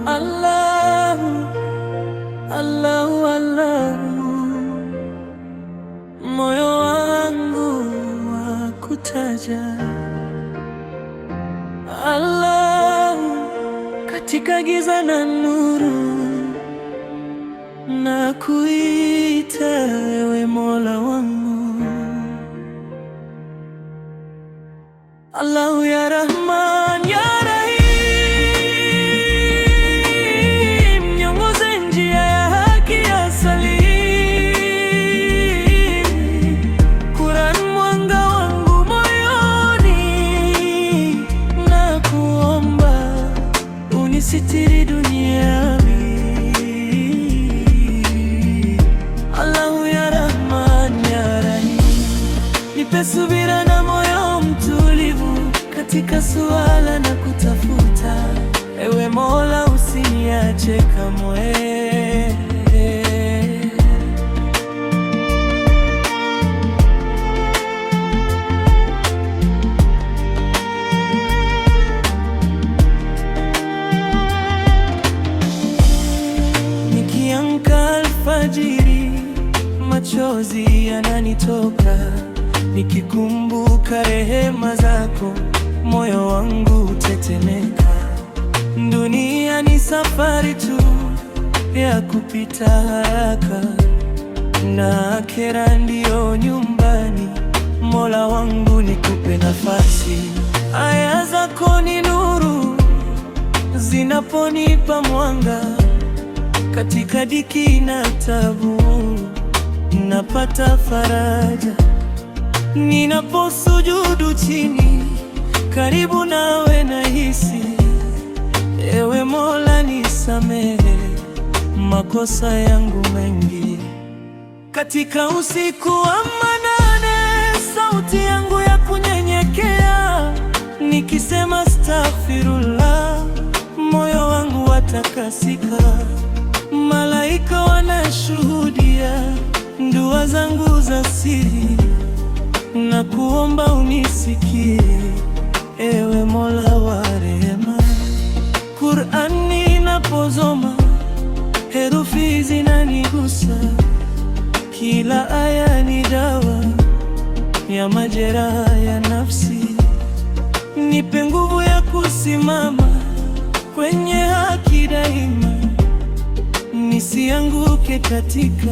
Allahu, Allahu, Allahu, moyo wangu wakutaja. Allahu, katika giza na nuru, na kuita wewe Mola wangu. Allahu ya Rahman ya Rahim, niongoze njia ya haki ya salim. Quran mwanga wangu moyoni, na kuomba unisitiri duniani. Allahu ya Rahman ya Rahim, nipe subira na moyo mtulivu katika suala na kutafuta. Ewe Mola, usiniache kamwe. Nikiamka alfajiri, machozi yananitoka, nikikumbuka rehema zako, moyo wangu hutetemeka. Dunia ni safari tu ya kupita haraka, na akhera ndiyo nyumbani. Mola wangu, nikupe nafasi. Aya zako ni nuru zinaponipa mwanga, katika dhiki na tabu napata faraja. Ninaposujudu chini karibu nawe nahisi, ewe Mola nisamehe makosa yangu mengi. Katika usiku wa manane, sauti yangu ya kunyenyekea, nikisema astaghfirullah, moyo wangu watakasika. Malaika wanashuhudia dua zangu za siri, na kuomba unisikie, ewe Mola wa rehema. Qur'ani inapozoma, herufi zinanigusa, kila aya ni dawa ya majeraha ya nafsi. Nipe nguvu ya kusimama kwenye haki daima, nisianguke katika